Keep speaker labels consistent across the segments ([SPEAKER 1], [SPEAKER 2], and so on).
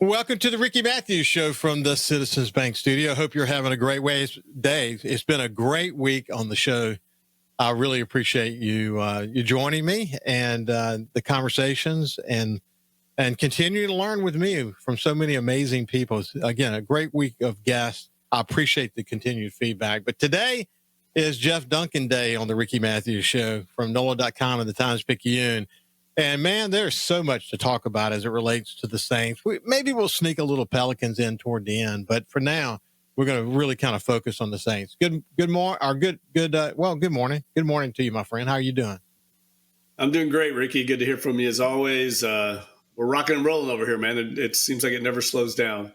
[SPEAKER 1] Welcome to the Ricky Matthews Show from the Citizens Bank Studio. Hope you're having a great day. It's been a great week on the show. I really appreciate you joining me and the conversations and continue to learn with me from so many amazing people. Again, a great week of guests. I appreciate the continued feedback. But today is Jeff Duncan Day on the Ricky Matthews Show from NOLA.com and the Times-Picayune. And, man, there's so much to talk about as it relates to the Saints. Maybe we'll sneak a little Pelicans in toward the end. But for now, we're going to really kind of focus on the Saints. Good morning. Good morning to you, my friend. How are you doing?
[SPEAKER 2] I'm doing great, Ricky. Good to hear from you as always. We're rocking and rolling over here, man. It seems like it never slows down.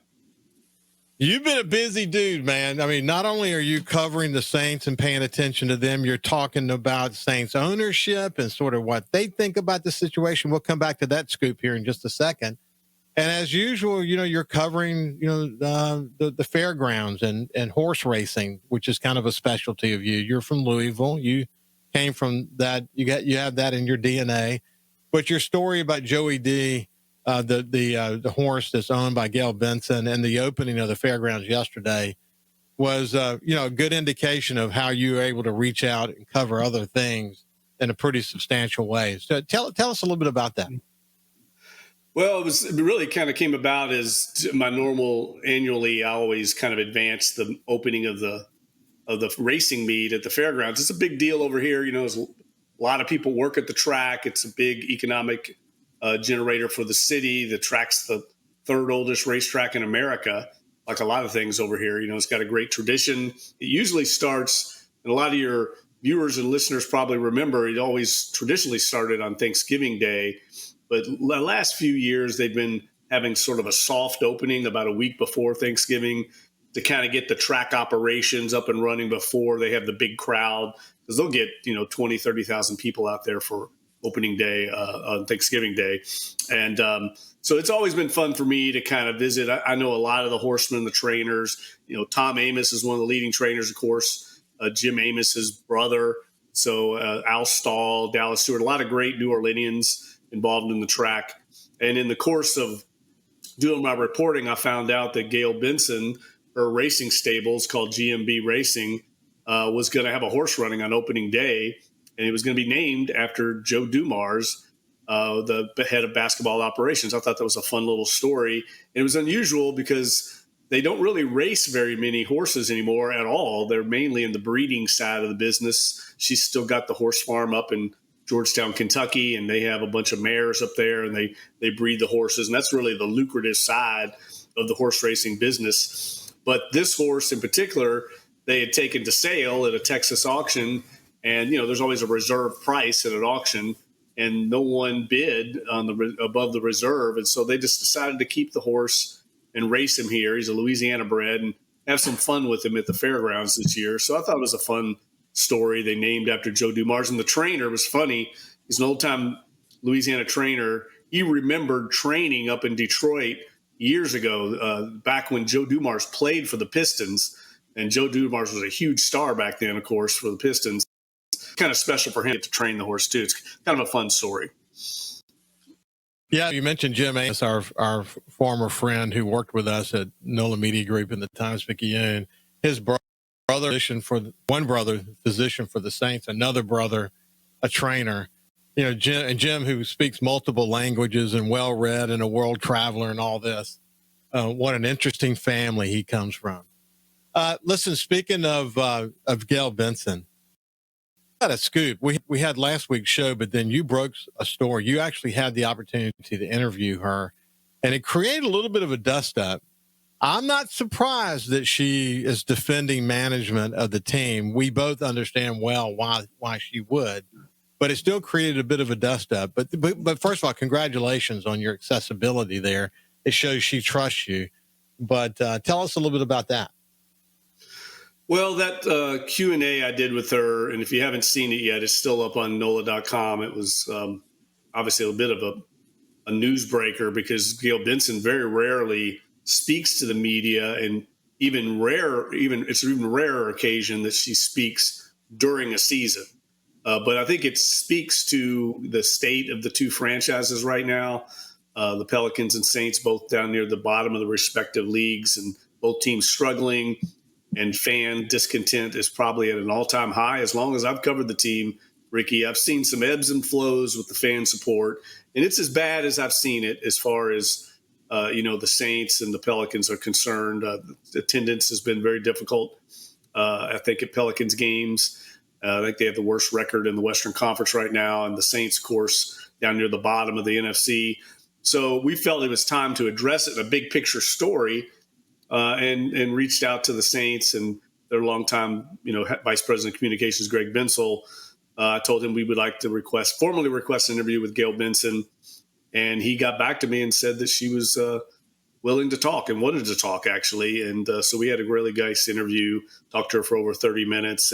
[SPEAKER 1] You've been a busy dude, man. I mean, not only are you covering the Saints and paying attention to them, you're talking about Saints ownership and sort of what they think about the situation. We'll come back to that scoop here in just a second. And as usual, you're covering, the fairgrounds and horse racing, which is kind of a specialty of you. You're from Louisville. You came from that. You have that in your DNA. But your story about Joey D, the horse that's owned by Gail Benson, and the opening of the fairgrounds yesterday was, a good indication of how you were able to reach out and cover other things in a pretty substantial way. So tell us a little bit about that.
[SPEAKER 2] Well, it really kind of came about as my normal annually. I always kind of advance the opening of the racing meet at the fairgrounds. It's a big deal over here. There's a lot of people work at the track. It's a big economic generator for the city. The track's the third oldest racetrack in America. Like a lot of things over here, it's got a great tradition. It usually starts, and a lot of your viewers and listeners probably remember, it always traditionally started on Thanksgiving Day. But the last few years, they've been having sort of a soft opening about a week before Thanksgiving to kind of get the track operations up and running before they have the big crowd, because they'll get, 20, 30,000 people out there for opening day on Thanksgiving Day. And so it's always been fun for me to kind of visit. I know a lot of the horsemen, the trainers. Tom Amos is one of the leading trainers, of course, Jim Amos's brother. So Al Stahl, Dallas Stewart, a lot of great New Orleanians involved in the track. And in the course of doing my reporting, I found out that Gail Benson, her racing stables called GMB Racing, was going to have a horse running on opening day, and it was going to be named after Joe Dumars, the head of basketball operations. I thought that was a fun little story. It was unusual because they don't really race very many horses anymore at all. They're mainly in the breeding side of the business. She's still got the horse farm up in Georgetown, Kentucky, and they have a bunch of mares up there, and they breed the horses. And that's really the lucrative side of the horse racing business. But this horse in particular, they had taken to sale at a Texas auction. And, there's always a reserve price at an auction, and no one bid on above the reserve. And so they just decided to keep the horse and race him here. He's a Louisiana bred, and have some fun with him at the fairgrounds this year. So I thought it was a fun story. They named after Joe Dumars, and the trainer was funny. He's an old-time Louisiana trainer. He remembered training up in Detroit years ago, back when Joe Dumars played for the Pistons. And Joe Dumars was a huge star back then, of course, for the Pistons. Kind of special for him to train the horse too. It's kind of a fun story.
[SPEAKER 1] Yeah, you mentioned Jim Amos, our former friend who worked with us at NOLA Media Group in the Times-Picayune. His brother, physician for the Saints, another brother, a trainer. Jim, who speaks multiple languages and well-read and a world traveler and all this. What an interesting family he comes from. Listen, speaking of Gail Benson, got a scoop. We had last week's show, but then you broke a story. You actually had the opportunity to interview her, and it created a little bit of a dust-up. I'm not surprised that she is defending management of the team. We both understand well why she would, but it still created a bit of a dust-up. But first of all, congratulations on your accessibility there. It shows she trusts you. But tell us a little bit about that.
[SPEAKER 2] Well, that Q&A I did with her, and if you haven't seen it yet, it's still up on NOLA.com. It was obviously a bit of a newsbreaker because Gail Benson very rarely speaks to the media, and it's an even rarer occasion that she speaks during a season. But I think it speaks to the state of the two franchises right now. The Pelicans and Saints both down near the bottom of the respective leagues, and both teams struggling. And fan discontent is probably at an all-time high. As long as I've covered the team, Ricky, I've seen some ebbs and flows with the fan support, and it's as bad as I've seen it as far as the Saints and the Pelicans are concerned. Attendance has been very difficult. I think at Pelicans games, I think they have the worst record in the Western Conference right now, and the Saints, of course, down near the bottom of the NFC. So we felt it was time to address it in a big picture story, and reached out to the Saints and their longtime, Vice President of Communications, Greg Bensel. I told him we would like to formally request an interview with Gail Benson, and he got back to me and said that she was willing to talk and wanted to talk, actually. And so we had a really nice interview, talked to her for over 30 minutes,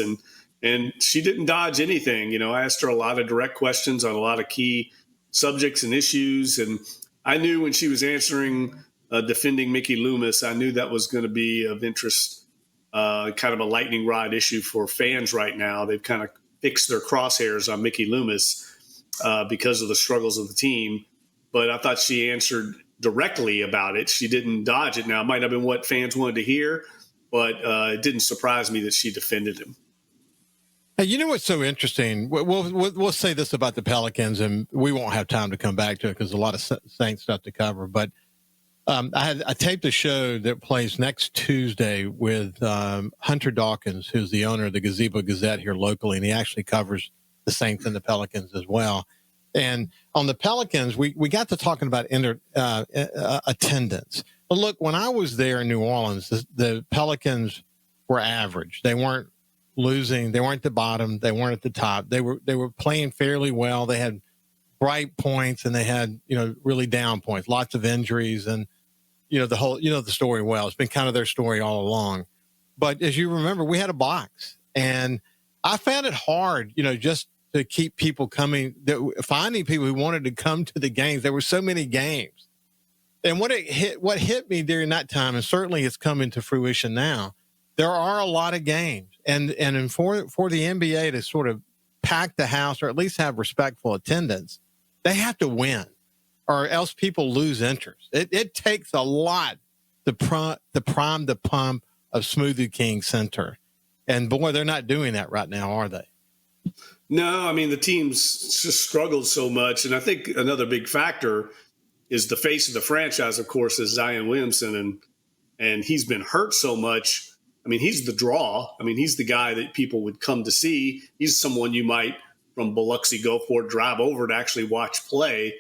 [SPEAKER 2] and she didn't dodge anything. I asked her a lot of direct questions on a lot of key subjects and issues. And I knew when she was answering, defending Mickey Loomis, I knew that was going to be of interest, kind of a lightning rod issue for fans right now. They've kind of fixed their crosshairs on Mickey Loomis because of the struggles of the team. But I thought she answered directly about it. She didn't dodge it. Now, it might have been what fans wanted to hear, but it didn't surprise me that she defended him.
[SPEAKER 1] Hey, you know what's so interesting? We'll say this about the Pelicans, and we won't have time to come back to it because there's a lot of Saints stuff to cover. But I taped a show that plays next Tuesday with Hunter Dawkins, who's the owner of the Gazebo Gazette here locally, and he actually covers the Saints and the Pelicans as well. And on the Pelicans, we got to talking about attendance. But look, when I was there in New Orleans, the Pelicans were average. They weren't losing. They weren't at the bottom. They weren't at the top. They were playing fairly well. They had bright points and they had, really down points, lots of injuries and, the story well. It's been kind of their story all along. But as you remember, we had a box, and I found it hard, just to keep people coming, finding people who wanted to come to the games. There were so many games. And what hit me during that time, and certainly it's coming to fruition now, there are a lot of games. And for the NBA to sort of pack the house or at least have respectful attendance, they have to win, or else people lose interest. It takes a lot to prime the pump of Smoothie King Center. And boy, they're not doing that right now, are they?
[SPEAKER 2] No, I mean, the team's just struggled so much. And I think another big factor is the face of the franchise, of course, is Zion Williamson. And he's been hurt so much. I mean, he's the draw. I mean, he's the guy that people would come to see. He's someone you might, from Biloxi, Gulfport, drive over to actually watch play.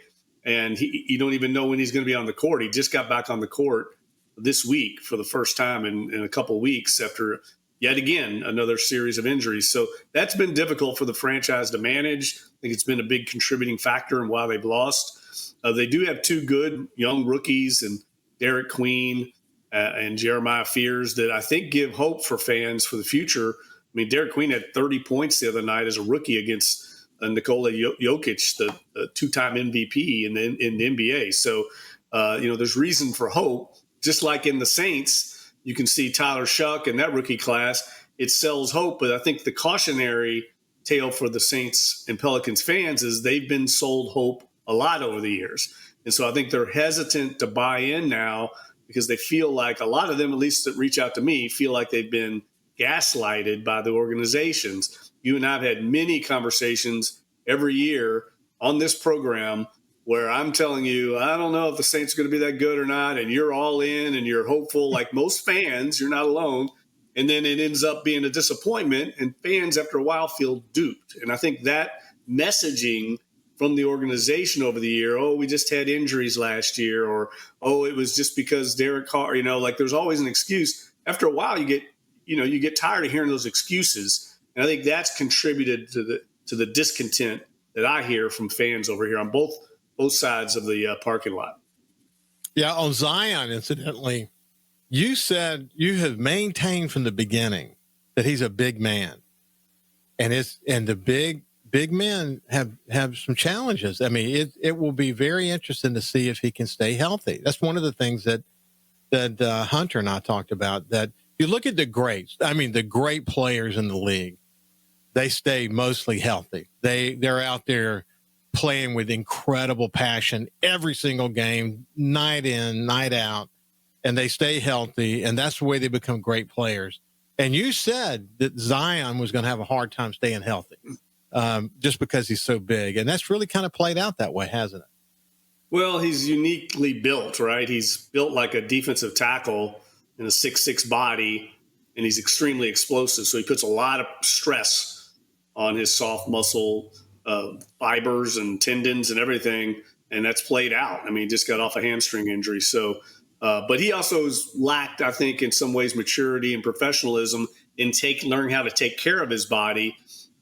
[SPEAKER 2] And you don't even know when he's going to be on the court. He just got back on the court this week for the first time in a couple of weeks after yet again another series of injuries. So that's been difficult for the franchise to manage. I think it's been a big contributing factor in why they've lost. They do have two good young rookies, and Derek Queen and Jeremiah Fears, that I think give hope for fans for the future. I mean, Derek Queen had 30 points the other night as a rookie against Nikola Jokic, the two-time MVP in the NBA. So, there's reason for hope. Just like in the Saints, you can see Tyler Shuck and that rookie class, it sells hope. But I think the cautionary tale for the Saints and Pelicans fans is they've been sold hope a lot over the years. And so I think they're hesitant to buy in now because they feel like, a lot of them, at least that reach out to me, feel like they've been gaslighted by the organizations. You and I have had many conversations every year on this program where I'm telling you, I don't know if the Saints are going to be that good or not, and you're all in and you're hopeful, like most fans, you're not alone. And then it ends up being a disappointment, and fans after a while feel duped. And I think that messaging from the organization over the year, we just had injuries last year, or, it was just because Derek Carr, like there's always an excuse. After a while, you get tired of hearing those excuses. And I think that's contributed to the discontent that I hear from fans over here on both sides of the parking lot.
[SPEAKER 1] Yeah, on Zion, incidentally, you said you have maintained from the beginning that he's a big man, and the big men have some challenges. I mean, it will be very interesting to see if he can stay healthy. That's one of the things that Hunter and I talked about. That you look at the greats. I mean, the great players in the league, they stay mostly healthy. They're out there playing with incredible passion every single game, night in, night out, and they stay healthy, and that's the way they become great players. And you said that Zion was going to have a hard time staying healthy just because he's so big, and that's really kind of played out that way, hasn't it?
[SPEAKER 2] Well, he's uniquely built, right? He's built like a defensive tackle in a 6'6" body, and he's extremely explosive. So he puts a lot of stress on his soft muscle fibers and tendons and everything, and that's played out. I mean, he just got off a hamstring injury. So, but he also has lacked, I think, in some ways, maturity and professionalism in learning how to take care of his body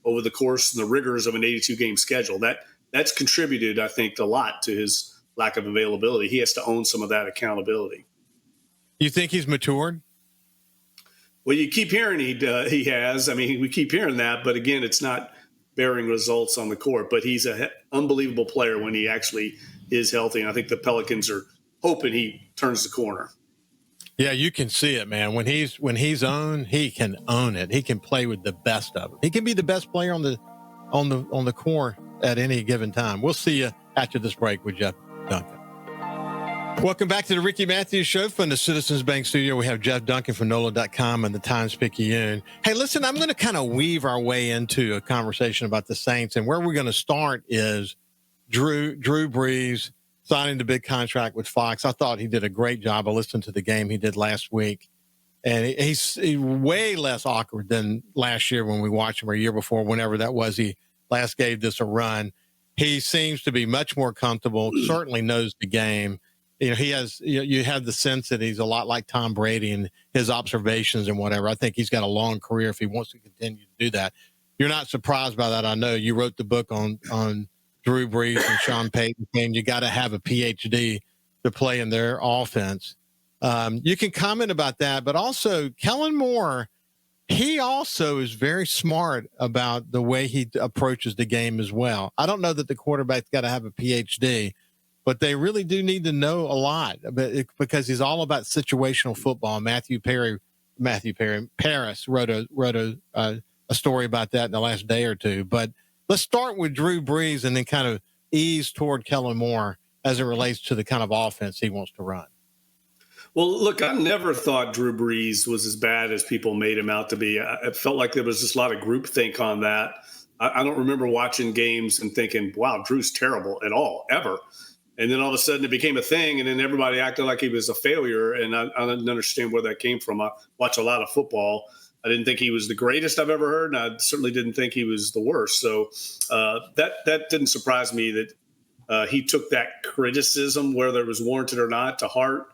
[SPEAKER 2] over the course and the rigors of an 82-game schedule. That's contributed, I think, a lot to his lack of availability. He has to own some of that accountability.
[SPEAKER 1] You think he's matured?
[SPEAKER 2] Well, you keep hearing he has. I mean, we keep hearing that, but again, it's not bearing results on the court. But he's an unbelievable player when he actually is healthy, and I think the Pelicans are hoping he turns the corner.
[SPEAKER 1] Yeah, you can see it, man. When he's on, he can own it. He can play with the best of them. He can be the best player on the court at any given time. We'll see you after this break with Jeff Duncan. Welcome back to the Ricky Matthews Show from the Citizens Bank Studio. We have Jeff Duncan from NOLA.com and the Times-Picayune. Hey, listen, I'm going to kind of weave our way into a conversation about the Saints, and where we're going to start is Drew Brees signing the big contract with Fox. I thought he did a great job. I listened to the game he did last week, and he's way less awkward than last year when we watched him, or a year before, whenever that was. He last gave this a run. He seems to be much more comfortable, certainly knows the game. You know, he has, you have the sense that he's a lot like Tom Brady and his observations and whatever. I think he's got a long career if he wants to continue to do that. You're not surprised by that. I know you wrote the book on Drew Brees and Sean Payton, and you got to have a PhD to play in their offense. You can comment about that, but also Kellen Moore, he also is very smart about the way he approaches the game as well. I don't know that the quarterback's got to have a PhD, but they really do need to know a lot because he's all about situational football. Matthew Paris wrote a story about that in the last day or two. But let's start with Drew Brees and then kind of ease toward Kellen Moore as it relates to the kind of offense he wants to run.
[SPEAKER 2] Well, look, I never thought Drew Brees was as bad as people made him out to be. It felt like there was just a lot of groupthink on that. I don't remember watching games and thinking, wow, Drew's terrible at all, ever. And then all of a sudden it became a thing, and then everybody acted like he was a failure, and I didn't understand where that came from. I watch a lot of football. I didn't think he was the greatest I've ever heard, and I certainly didn't think he was the worst. So that didn't surprise me that he took that criticism, whether it was warranted or not, to heart,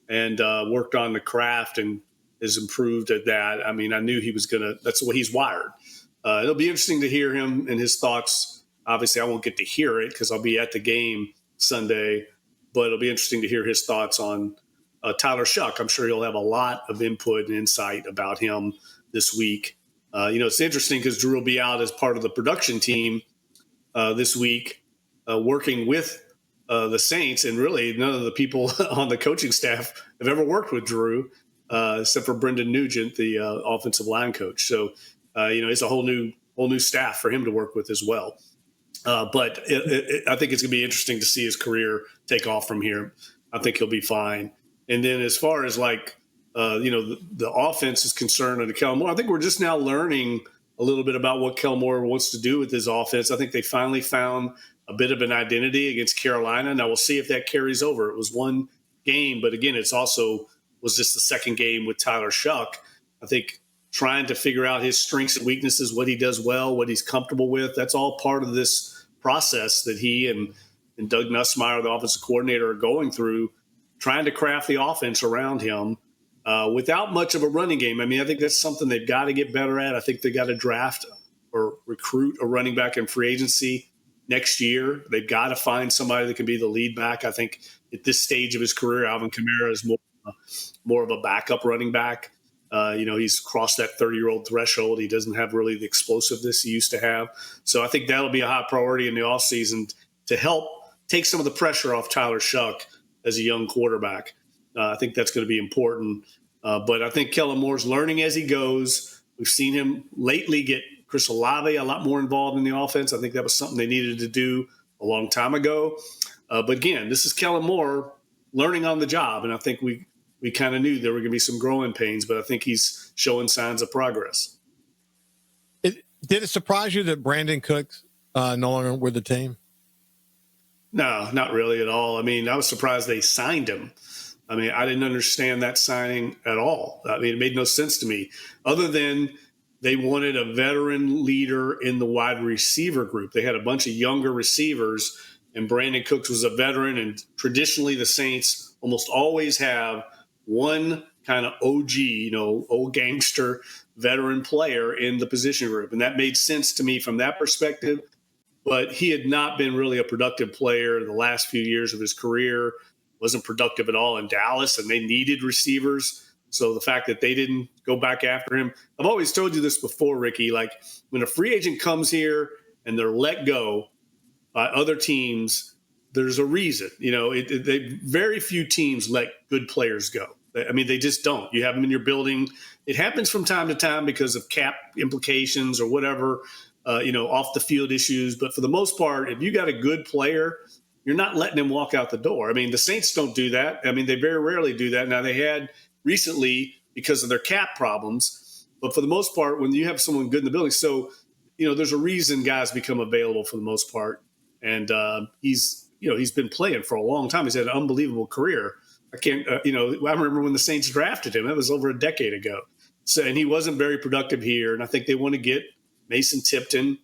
[SPEAKER 2] and worked on the craft and has improved at that. I mean, I knew he was that's the way he's wired. It'll be interesting to hear him and his thoughts. Obviously, I won't get to hear it because I'll be at the game Sunday, but it'll be interesting to hear his thoughts on Tyler Shuck. I'm sure he'll have a lot of input and insight about him this week. It's interesting because Drew will be out as part of the production team this week, working with the Saints, and really none of the people on the coaching staff have ever worked with Drew, except for Brendan Nugent, the offensive line coach. So, it's a whole new staff for him to work with as well. But I think it's going to be interesting to see his career take off from here. I think he'll be fine. And then as far as the offense is concerned under Kellen Moore, I think we're just now learning a little bit about what Kellen Moore wants to do with his offense. I think they finally found a bit of an identity against Carolina. Now we'll see if that carries over. It was one game, but again, it's also was just the second game with Tyler Shuck. I think trying to figure out his strengths and weaknesses, what he does well, what he's comfortable with, that's all part of this process that he and Doug Nussmeier, the offensive coordinator, are going through, trying to craft the offense around him without much of a running game. I mean, I think that's something they've got to get better at. I think they got to draft or recruit a running back in free agency next year. They've got to find somebody that can be the lead back. I think at this stage of his career, Alvin Kamara is more of a backup running back. He's crossed that 30-year-old threshold. He doesn't have really the explosiveness he used to have. So I think that'll be a high priority in the offseason to help take some of the pressure off Tyler Shuck as a young quarterback. I think that's going to be important. But I think Kellen Moore's learning as he goes. We've seen him lately get Chris Olave a lot more involved in the offense. I think that was something they needed to do a a long time ago. But again, this is Kellen Moore learning on the job. And I think we kind of knew there were going to be some growing pains, but I think he's showing signs of progress.
[SPEAKER 1] Did it surprise you that Brandon Cooks no longer with the team?
[SPEAKER 2] No, not really at all. I mean, I was surprised they signed him. I mean, I didn't understand that signing at all. I mean, it made no sense to me, other than they wanted a veteran leader in the wide receiver group. They had a bunch of younger receivers, and Brandon Cooks was a veteran. And traditionally, the Saints almost always have one kind of OG, old gangster veteran player in the position group. And that made sense to me from that perspective. But he had not been really a productive player the last few years of his career. Wasn't productive at all in Dallas, and they needed receivers. So the fact that they didn't go back after him, I've always told you this before, Ricky, like when a free agent comes here and they're let go by other teams, there's a reason. Very few teams let good players go. I mean, they just don't. You have them in your building. It happens from time to time because of cap implications or whatever, off the field issues. But for the most part, if you got a good player, you're not letting him walk out the door. I mean, the Saints don't do that. I mean, they very rarely do that. Now, they had recently because of their cap problems. But for the most part, when you have someone good in the building, so, there's a reason guys become available for the most part. And he's been playing for a long time. He's had an unbelievable career. I remember when the Saints drafted him. That was over a decade ago. So, and he wasn't very productive here. And I think they want to get Mason Tipton,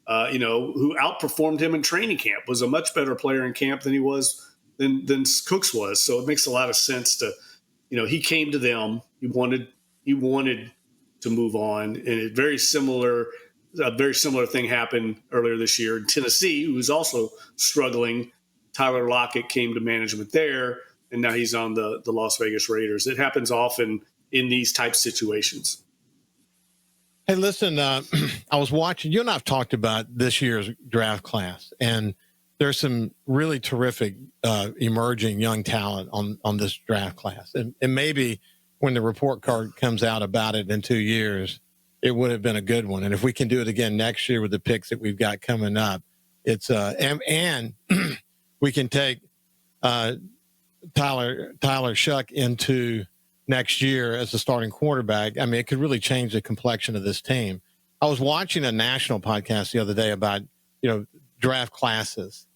[SPEAKER 2] who outperformed him in training camp, was a much better player in camp than he was than Cooks was. So it makes a lot of sense to, he came to them. He wanted to move on, and a very similar thing happened earlier this year in Tennessee, who was also struggling. Tyler Lockett came to management there, and now he's on the Las Vegas Raiders. It happens often in these type situations.
[SPEAKER 1] Hey, listen, I was watching, you and I have talked about this year's draft class, and there's some really terrific emerging young talent on this draft class. And maybe when the report card comes out about it in 2 years, it would have been a good one. And if we can do it again next year with the picks that we've got coming up, it's and we can take Tyler Shuck into next year as the starting quarterback. I mean, it could really change the complexion of this team. I was watching a national podcast the other day about, draft classes.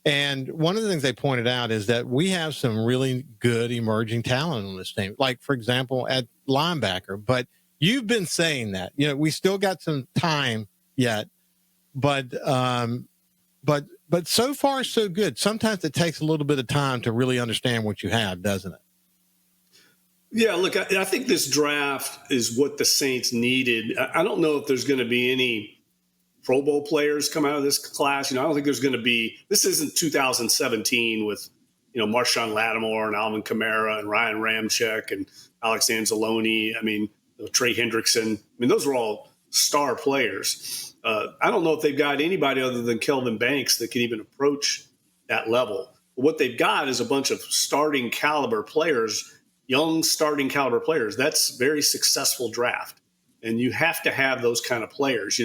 [SPEAKER 1] And one of the things they pointed out is that we have some really good emerging talent on this team, like, for example, at linebacker. But you've been saying that, we still got some time yet, but so far so good. Sometimes it takes a little bit of time to really understand what you have, doesn't it?
[SPEAKER 2] Yeah, look, I think this draft is what the Saints needed. I don't know if there's going to be any Pro Bowl players come out of this class. I don't think there's going to be – this isn't 2017 with, Marshawn Lattimore and Alvin Kamara and Ryan Ramczyk and Alex Anzalone. I mean, Trey Hendrickson. I mean, those were all star players. I don't know if they've got anybody other than Kelvin Banks that can even approach that level. But what they've got is a bunch of starting caliber players – young starting caliber players. That's a very successful draft. And you have to have those kind of players.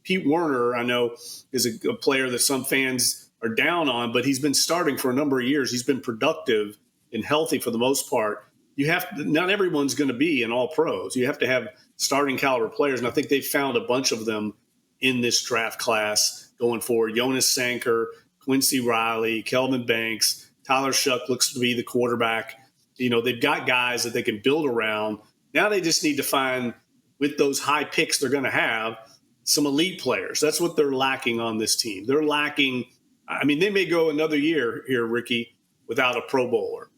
[SPEAKER 2] Pete Werner, I know, is a player that some fans are down on, but he's been starting for a number of years. He's been productive and healthy for the most part. Not everyone's going to be an all pros. You have to have starting caliber players. And I think they've found a bunch of them in this draft class going forward. Jonas Sanker, Quincy Riley, Kelvin Banks, Tyler Shuck looks to be the quarterback. They've got guys that they can build around. Now they just need to find, with those high picks they're going to have, some elite players. That's what they're lacking on this team. They're lacking – I mean, they may go another year here, Ricky, without a Pro Bowler.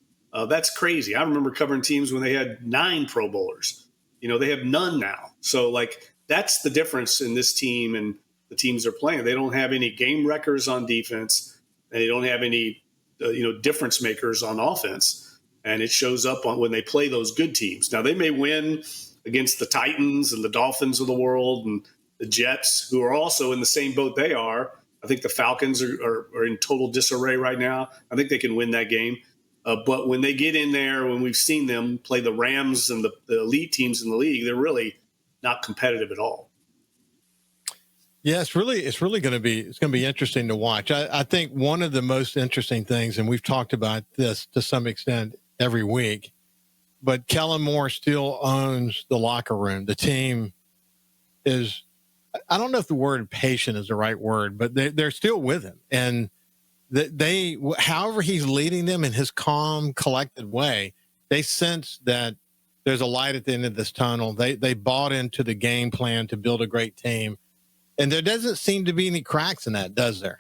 [SPEAKER 2] That's crazy. I remember covering teams when they had 9 Pro Bowlers. They have none now. So, that's the difference in this team and the teams they're playing. They don't have any game wreckers on defense, and they don't have any, difference makers on offense. And it shows up on when they play those good teams. Now, they may win against the Titans and the Dolphins of the world and the Jets, who are also in the same boat they are. I think the Falcons are in total disarray right now. I think they can win that game. But when they get in there, when we've seen them play the Rams and the elite teams in the league, they're really not competitive at all.
[SPEAKER 1] Yeah, it's really going to be interesting to watch. I think one of the most interesting things, and we've talked about this to some extent every week, but Kellen Moore still owns the locker room. The team is, I don't know if the word patient is the right word, but they're still with him. And they, however he's leading them in his calm, collected way, they sense that there's a light at the end of this tunnel. They bought into the game plan to build a great team. And there doesn't seem to be any cracks in that, does there?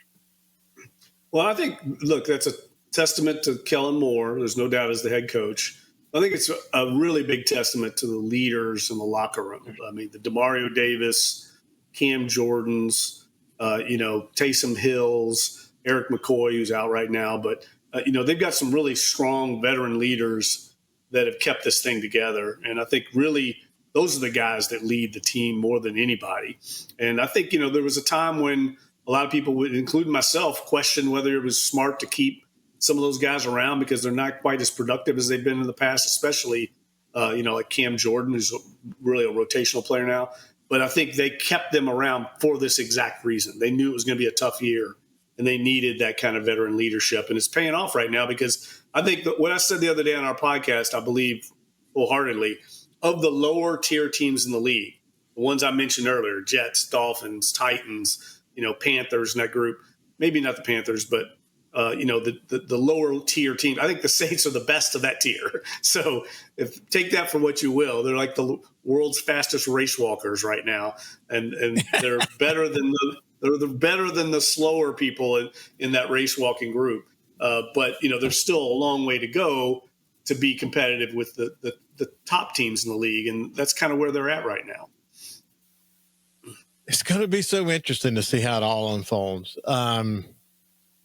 [SPEAKER 2] Well, I think, look, that's a testament to Kellen Moore. There's no doubt as the head coach. I think it's a really big testament to the leaders in the locker room. I mean, the DeMario Davis, Cam Jordans, Taysom Hills, Eric McCoy, who's out right now. But, they've got some really strong veteran leaders that have kept this thing together. And I think really those are the guys that lead the team more than anybody. And I think, there was a time when a lot of people, including myself, questioned whether it was smart to keep some of those guys around because they're not quite as productive as they've been in the past, especially, like Cam Jordan, who's really a rotational player now. But I think they kept them around for this exact reason. They knew it was going to be a tough year, and they needed that kind of veteran leadership. And it's paying off right now because I think that what I said the other day on our podcast, I believe wholeheartedly, of the lower tier teams in the league, the ones I mentioned earlier, Jets, Dolphins, Titans, Panthers in that group, maybe not the Panthers, but the lower tier team. I think the Saints are the best of that tier. So take that for what you will. They're like the world's fastest race walkers right now, and they're better than the slower people in that race walking group. But there's still a long way to go to be competitive with the top teams in the league, and that's kind of where they're at right now.
[SPEAKER 1] It's going to be so interesting to see how it all unfolds. I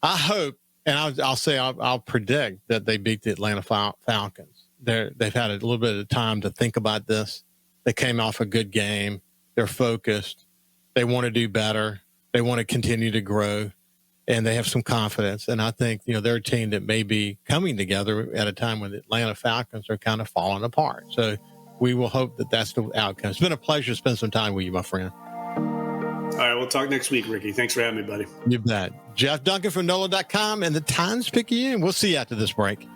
[SPEAKER 1] hope, and I'll predict that they beat the Atlanta Falcons. They've had a little bit of time to think about this. They came off a good game. They're focused. They want to do better. They want to continue to grow, and they have some confidence. And I think, they're a team that may be coming together at a time when the Atlanta Falcons are kind of falling apart. So we will hope that that's the outcome. It's been a pleasure to spend some time with you, my friend.
[SPEAKER 2] All right, we'll talk next week, Ricky. Thanks for having me, buddy.
[SPEAKER 1] You bet. Jeff Duncan from NOLA.com and the Times Picayune. We'll see you after this break.